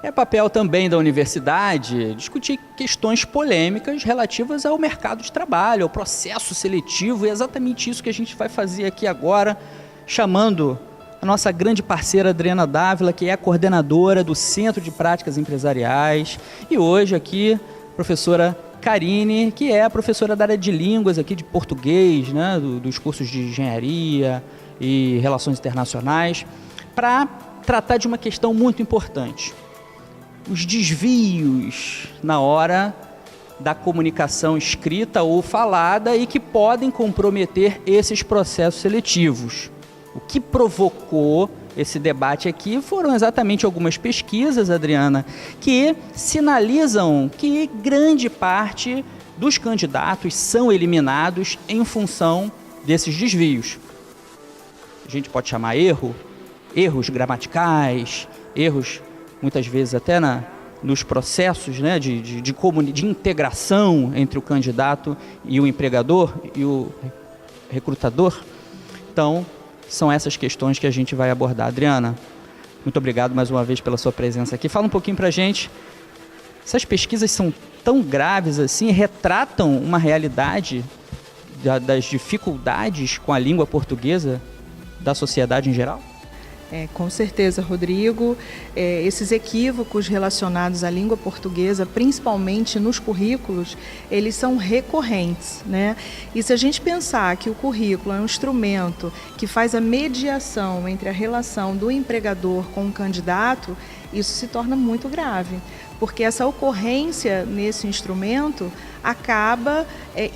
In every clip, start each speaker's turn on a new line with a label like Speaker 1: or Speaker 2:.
Speaker 1: É papel também da universidade discutir questões polêmicas relativas ao mercado de trabalho, ao processo seletivo, e é exatamente isso que a gente vai fazer aqui agora, chamando a nossa grande parceira Adriana Dávila, que é a coordenadora do Centro de Práticas Empresariais, e hoje aqui a professora Karine, que é a professora da área de línguas aqui de português, né, dos cursos de engenharia e relações internacionais, para tratar de uma questão muito importante. Os desvios na hora da comunicação escrita ou falada e que podem comprometer esses processos seletivos. O que provocou esse debate aqui foram exatamente algumas pesquisas, Adriana, que sinalizam que grande parte dos candidatos são eliminados em função desses desvios. A gente pode chamar erros gramaticais, erros muitas vezes até nos processos, né, de integração entre o candidato e o empregador e o recrutador. Então, são essas questões que a gente vai abordar. Adriana, muito obrigado mais uma vez pela sua presença aqui. Fala um pouquinho para a gente, essas pesquisas são tão graves assim, retratam uma realidade das dificuldades com a língua portuguesa da sociedade em geral?
Speaker 2: Com certeza, Rodrigo. Esses equívocos relacionados à língua portuguesa, principalmente nos currículos, eles são recorrentes, né? E se a gente pensar que o currículo é um instrumento que faz a mediação entre a relação do empregador com o candidato, isso se torna muito grave, porque essa ocorrência nesse instrumento acaba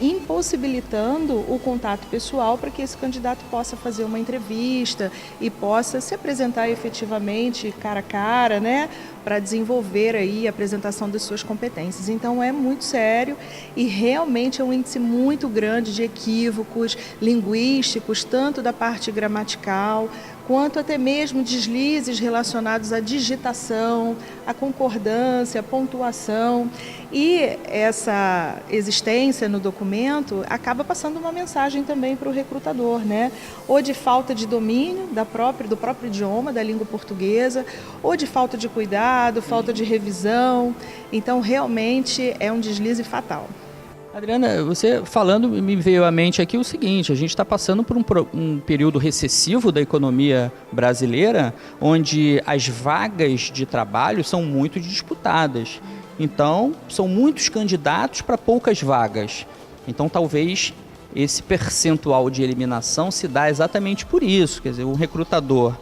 Speaker 2: impossibilitando o contato pessoal para que esse candidato possa fazer uma entrevista e possa se apresentar efetivamente cara a cara, né, para desenvolver aí a apresentação das suas competências. Então é muito sério e realmente é um índice muito grande de equívocos linguísticos, tanto da parte gramatical, quanto até mesmo deslizes relacionados à digitação, à concordância, à pontuação. E essa existência no documento acaba passando uma mensagem também para o recrutador, né? Ou de falta de domínio do próprio idioma, da língua portuguesa, ou de falta de cuidado, falta de revisão. Então, realmente é um deslize fatal.
Speaker 1: Adriana, você falando, me veio à mente aqui o seguinte: a gente está passando por um período recessivo da economia brasileira, onde as vagas de trabalho são muito disputadas. Então, são muitos candidatos para poucas vagas. Então, talvez esse percentual de eliminação se dá exatamente por isso. Quer dizer, um recrutador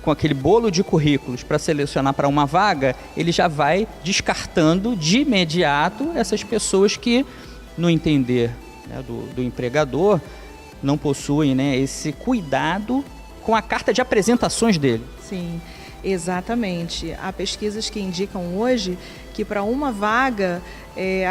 Speaker 1: com aquele bolo de currículos para selecionar para uma vaga, ele já vai descartando de imediato essas pessoas que, no entender, né, do empregador, não possuem, né, esse cuidado com a carta de apresentações dele.
Speaker 2: Sim, exatamente. Há pesquisas que indicam hoje que para uma vaga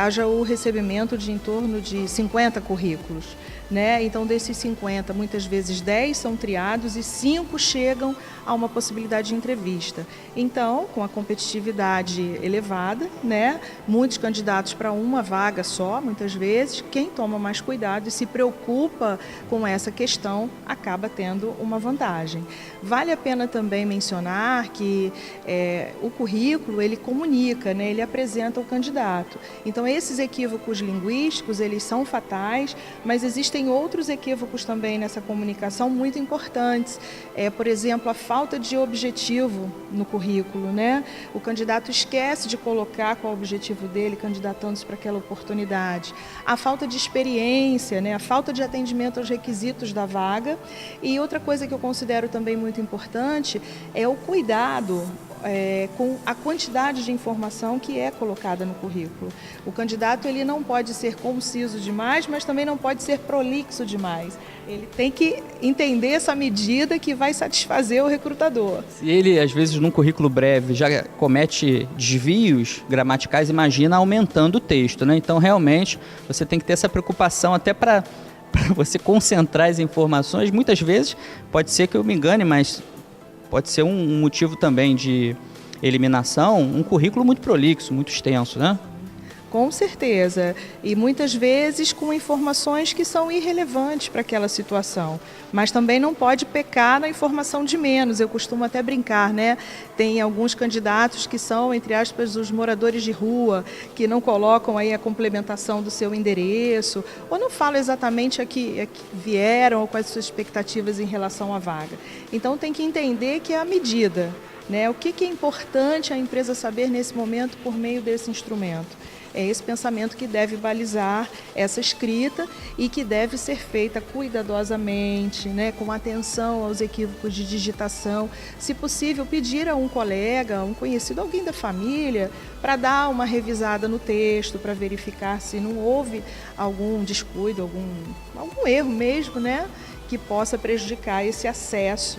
Speaker 2: haja o recebimento de em torno de 50 currículos, né? Então, desses 50, muitas vezes 10 são triados e 5 chegam a uma possibilidade de entrevista. Então, com a competitividade elevada, né, muitos candidatos para uma vaga só, muitas vezes, quem toma mais cuidado e se preocupa com essa questão acaba tendo uma vantagem. Vale a pena também mencionar que o currículo, ele comunica, né, ele apresenta o candidato. Então, esses equívocos linguísticos, eles são fatais, mas existem outros equívocos também nessa comunicação muito importantes. Por exemplo, a falta de objetivo no currículo, né? O candidato esquece de colocar qual é o objetivo dele, candidatando-se para aquela oportunidade. A falta de experiência, né? A falta de atendimento aos requisitos da vaga. E outra coisa que eu considero também muito importante é o cuidado com a quantidade de informação que é colocada no currículo. O candidato, ele não pode ser conciso demais, mas também não pode ser prolixo demais. Ele tem que entender essa medida que vai satisfazer o recrutador.
Speaker 1: Se ele, às vezes, num currículo breve já comete desvios gramaticais, imagina aumentando o texto, né? Então, realmente, você tem que ter essa preocupação até para você concentrar as informações. Muitas vezes, pode ser que eu me engane, mas pode ser um motivo também de eliminação, um currículo muito prolixo, muito extenso, né?
Speaker 2: Com certeza, e muitas vezes com informações que são irrelevantes para aquela situação, mas também não pode pecar na informação de menos. Eu costumo até brincar, né? Tem alguns candidatos que são, entre aspas, os moradores de rua, que não colocam aí a complementação do seu endereço, ou não falam exatamente a que vieram ou quais suas expectativas em relação à vaga. Então tem que entender que é a medida, né? O que é importante a empresa saber nesse momento por meio desse instrumento? É esse pensamento que deve balizar essa escrita e que deve ser feita cuidadosamente, né, com atenção aos equívocos de digitação. Se possível, pedir a um colega, um conhecido, alguém da família, para dar uma revisada no texto, para verificar se não houve algum descuido, algum erro mesmo, né, que possa prejudicar esse acesso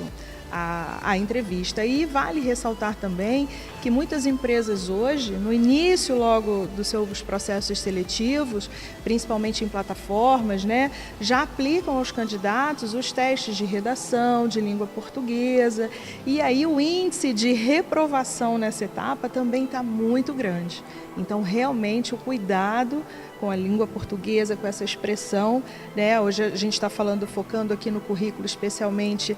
Speaker 2: à entrevista. E vale ressaltar também que muitas empresas hoje, no início logo dos seus processos seletivos, principalmente em plataformas, né, já aplicam aos candidatos os testes de redação, de língua portuguesa, e aí o índice de reprovação nessa etapa também está muito grande. Então, realmente, o cuidado com a língua portuguesa, com essa expressão, né? Hoje a gente está focando aqui no currículo, especialmente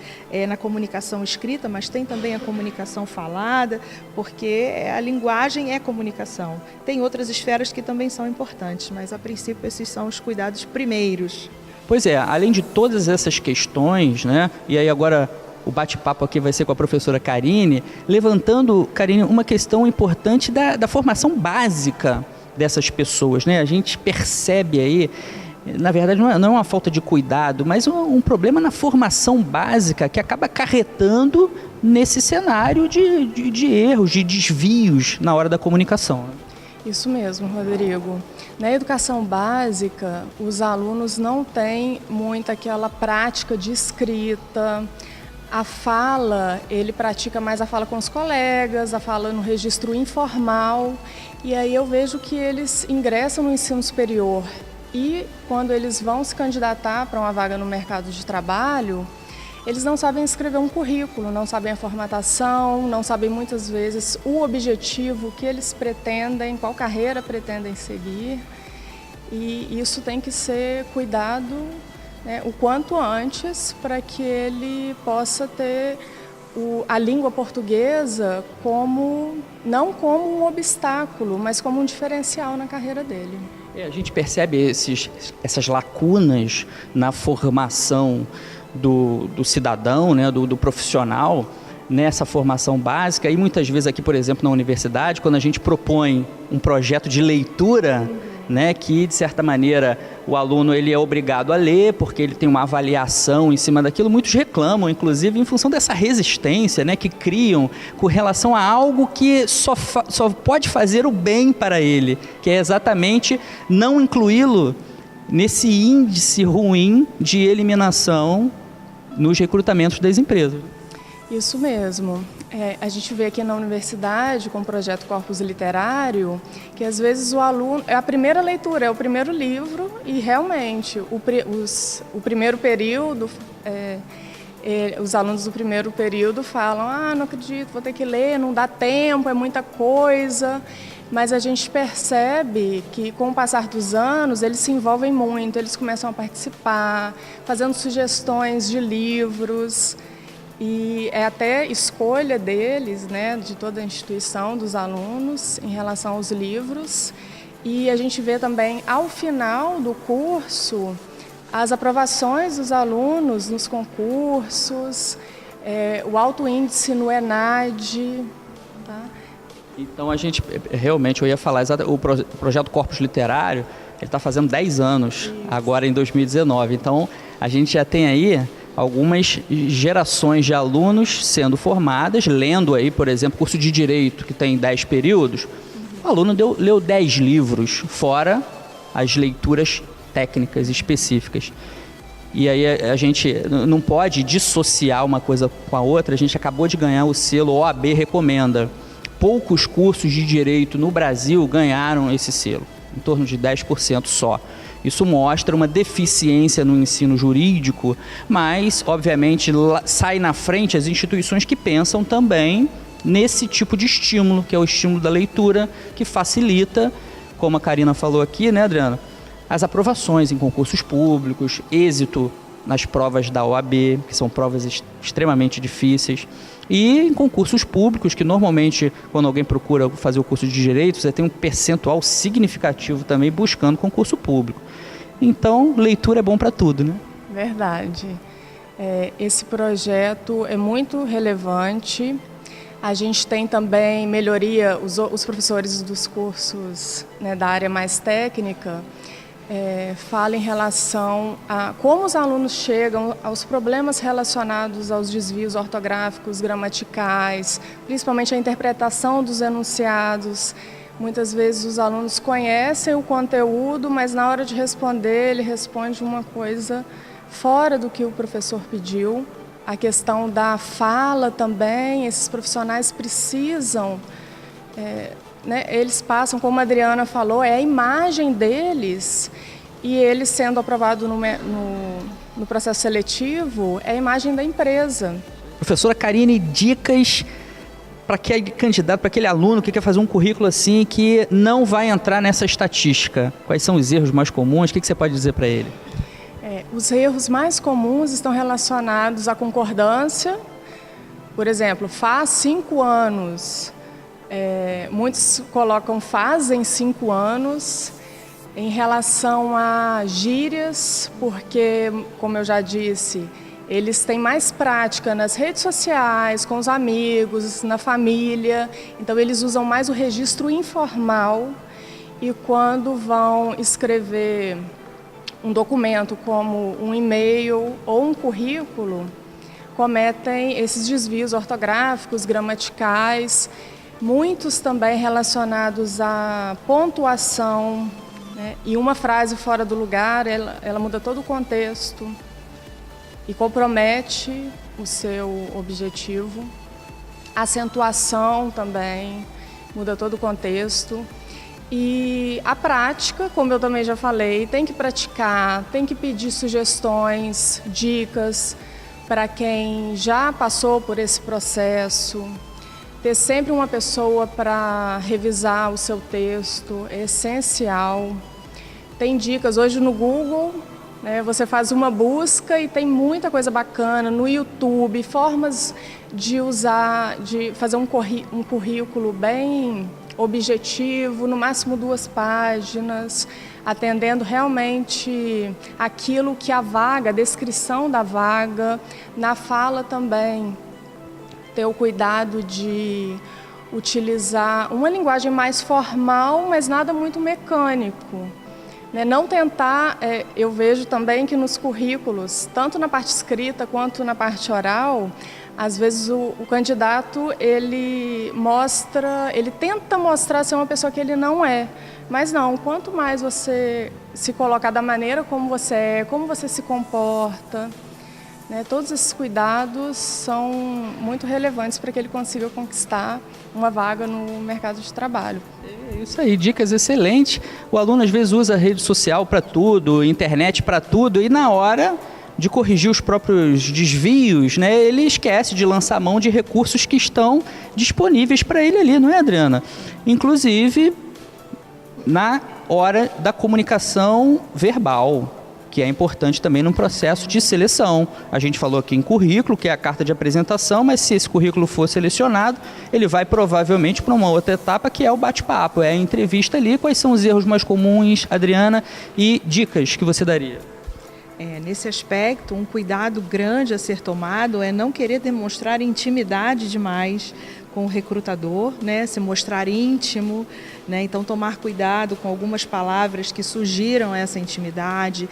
Speaker 2: na comunicação escrita, mas tem também a comunicação falada, porque a linguagem é comunicação. Tem outras esferas que também são importantes, mas a princípio esses são os cuidados primeiros.
Speaker 1: Pois é, além de todas essas questões, né? E aí agora o bate-papo aqui vai ser com a professora Karine, levantando, Karine, uma questão importante da formação básica dessas pessoas, né? A gente percebe aí, na verdade não é uma falta de cuidado, mas um problema na formação básica que acaba acarretando nesse cenário de erros, de desvios na hora da comunicação.
Speaker 3: Isso mesmo, Rodrigo. Na educação básica, os alunos não têm muito aquela prática de escrita. A fala, ele pratica mais a fala com os colegas, a fala no registro informal, e aí eu vejo que eles ingressam no ensino superior e quando eles vão se candidatar para uma vaga no mercado de trabalho, eles não sabem escrever um currículo, não sabem a formatação, não sabem muitas vezes o objetivo que eles pretendem, qual carreira pretendem seguir, e isso tem que ser cuidado, né, o quanto antes, para que ele possa ter a língua portuguesa não como um obstáculo, mas como um diferencial na carreira dele.
Speaker 1: A gente percebe essas lacunas na formação do cidadão, né, do profissional, nessa formação básica, e muitas vezes aqui, por exemplo, na universidade, quando a gente propõe um projeto de leitura, né, que de certa maneira o aluno ele é obrigado a ler porque ele tem uma avaliação em cima daquilo, muitos reclamam, inclusive em função dessa resistência, né, que criam com relação a algo que só pode fazer o bem para ele, que é exatamente não incluí-lo nesse índice ruim de eliminação nos recrutamentos das empresas.
Speaker 3: Isso mesmo. A gente vê aqui na universidade, com o projeto Corpus Literário, que às vezes o aluno, a primeira leitura é o primeiro livro e realmente o primeiro período, os alunos do primeiro período falam, não acredito, vou ter que ler, não dá tempo, é muita coisa. Mas a gente percebe que com o passar dos anos eles se envolvem muito, eles começam a participar, fazendo sugestões de livros. E é até escolha deles, né, de toda a instituição, dos alunos, em relação aos livros. E a gente vê também, ao final do curso, as aprovações dos alunos nos concursos, o alto índice no ENAD. Tá?
Speaker 1: Então, a gente, realmente, eu ia falar, o projeto Corpus Literário, ele está fazendo 10 anos, isso, agora em 2019. Então, a gente já tem aí algumas gerações de alunos sendo formadas, lendo aí, por exemplo, curso de Direito, que tem 10 períodos, o aluno leu 10 livros, fora as leituras técnicas específicas. E aí a gente não pode dissociar uma coisa com a outra, a gente acabou de ganhar o selo OAB Recomenda. Poucos cursos de Direito no Brasil ganharam esse selo, em torno de 10% só. Isso mostra uma deficiência no ensino jurídico, mas, obviamente, sai na frente as instituições que pensam também nesse tipo de estímulo, que é o estímulo da leitura, que facilita como a Karina falou aqui, né, Adriana? As aprovações em concursos públicos, êxito nas provas da OAB, que são provas extremamente difíceis, e em concursos públicos, que normalmente, quando alguém procura fazer o curso de Direito, você tem um percentual significativo também buscando concurso público. Então, leitura é bom para tudo, né?
Speaker 3: Verdade. Esse projeto é muito relevante. A gente tem também melhoria, os professores dos cursos, né, da área mais técnica, fala em relação a como os alunos chegam aos problemas relacionados aos desvios ortográficos, gramaticais, principalmente a interpretação dos enunciados. Muitas vezes os alunos conhecem o conteúdo, mas na hora de responder, ele responde uma coisa fora do que o professor pediu. A questão da fala também, esses profissionais precisam, né, eles passam, como a Adriana falou, é a imagem deles, e eles sendo aprovados no processo seletivo, é a imagem da empresa.
Speaker 1: Professora Karine, dicas para aquele candidato, para aquele aluno que quer fazer um currículo assim, que não vai entrar nessa estatística. Quais são os erros mais comuns? O que você pode dizer para ele?
Speaker 3: Os erros mais comuns estão relacionados à concordância. Por exemplo, faz 5 anos. Muitos colocam fazem 5 anos. Em relação a gírias, porque, como eu já disse, eles têm mais prática nas redes sociais, com os amigos, na família. Então, eles usam mais o registro informal. E quando vão escrever um documento como um e-mail ou um currículo, cometem esses desvios ortográficos, gramaticais, muitos também relacionados à pontuação, né? E uma frase fora do lugar, ela muda todo o contexto e compromete o seu objetivo. A acentuação também muda todo o contexto. E a prática, como eu também já falei, tem que praticar, tem que pedir sugestões, dicas para quem já passou por esse processo. Ter sempre uma pessoa para revisar o seu texto é essencial. Tem dicas hoje no Google, né, você faz uma busca e tem muita coisa bacana no YouTube, formas de fazer um currículo bem objetivo, no máximo 2 páginas, atendendo realmente aquilo que a vaga, a descrição da vaga, na fala também, ter o cuidado de utilizar uma linguagem mais formal, mas nada muito mecânico. Não tentar, eu vejo também que nos currículos, tanto na parte escrita quanto na parte oral, às vezes o candidato ele tenta mostrar ser uma pessoa que ele não é. Mas não, quanto mais você se colocar da maneira como você é, como você se comporta, né, todos esses cuidados são muito relevantes para que ele consiga conquistar uma vaga no mercado de trabalho.
Speaker 1: É isso aí, dicas excelentes. O aluno às vezes usa a rede social para tudo, internet para tudo, e na hora de corrigir os próprios desvios, né, ele esquece de lançar mão de recursos que estão disponíveis para ele ali, não é, Adriana? Inclusive, na hora da comunicação verbal, que é importante também no processo de seleção. A gente falou aqui em currículo, que é a carta de apresentação, mas se esse currículo for selecionado, ele vai provavelmente para uma outra etapa, que é o bate-papo, é a entrevista ali. Quais são os erros mais comuns, Adriana, e dicas que você daria?
Speaker 2: Nesse aspecto, um cuidado grande a ser tomado é não querer demonstrar intimidade demais com o recrutador, né? Se mostrar íntimo, né? Então tomar cuidado com algumas palavras que sugiram essa intimidade,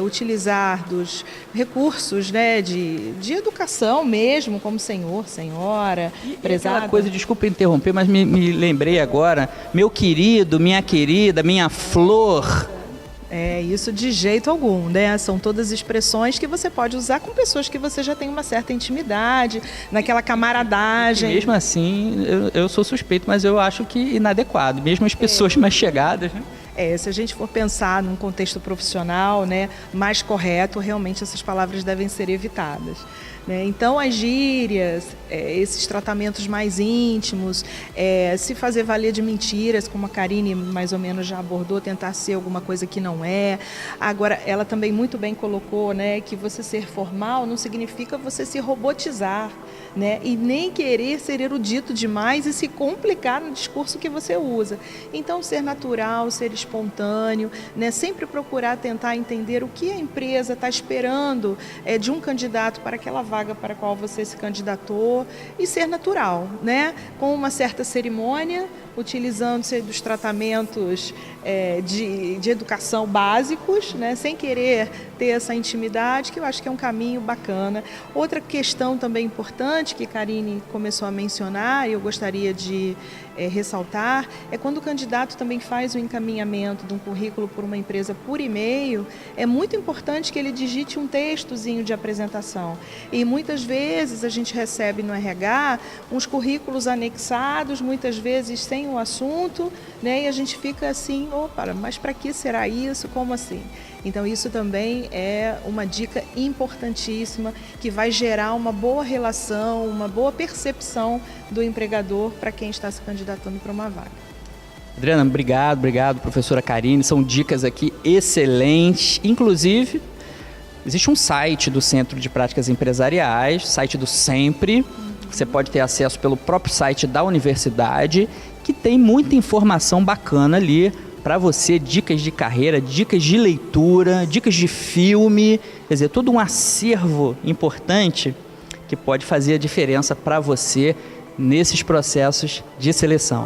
Speaker 2: utilizar dos recursos, né? de educação mesmo, como senhor, senhora, prezada.
Speaker 1: Aquela coisa, desculpa interromper, mas me lembrei agora, meu querido, minha querida, minha flor.
Speaker 2: Isso de jeito algum, né? São todas expressões que você pode usar com pessoas que você já tem uma certa intimidade, naquela camaradagem.
Speaker 1: E mesmo assim, eu sou suspeito, mas eu acho que inadequado, mesmo as pessoas mais chegadas, né?
Speaker 2: Se a gente for pensar num contexto profissional, né, mais correto, realmente essas palavras devem ser evitadas. né? Então, as gírias, esses tratamentos mais íntimos, se fazer valer de mentiras, como a Karine mais ou menos já abordou, tentar ser alguma coisa que não é. Agora, ela também muito bem colocou, né, que você ser formal não significa você se robotizar, né, e nem querer ser erudito demais e se complicar no discurso que você usa. Então, ser natural, ser espontâneo, né, sempre procurar tentar entender o que a empresa está esperando de um candidato para aquela vaga para a qual você se candidatou, e ser natural, né, com uma certa cerimônia, utilizando-se dos tratamentos de educação básicos, né, sem querer ter essa intimidade, que eu acho que é um caminho bacana. Outra questão também importante que Karine começou a mencionar, e eu gostaria de ressaltar, é quando o candidato também faz o encaminhamento de um currículo por uma empresa por e-mail, é muito importante que ele digite um textozinho de apresentação. E muitas vezes a gente recebe no RH uns currículos anexados, muitas vezes sem o assunto, né? E a gente fica assim, opa, mas para que será isso? Como assim? Então, isso também é uma dica importantíssima que vai gerar uma boa relação, uma boa percepção do empregador para quem está se candidatando para uma vaga.
Speaker 1: Adriana, obrigado, professora Karine. São dicas aqui excelentes. Inclusive, existe um site do Centro de Práticas Empresariais, site do Sempre. Você pode ter acesso pelo próprio site da universidade, que tem muita informação bacana ali para você, dicas de carreira, dicas de leitura, dicas de filme, quer dizer, todo um acervo importante que pode fazer a diferença para você nesses processos de seleção.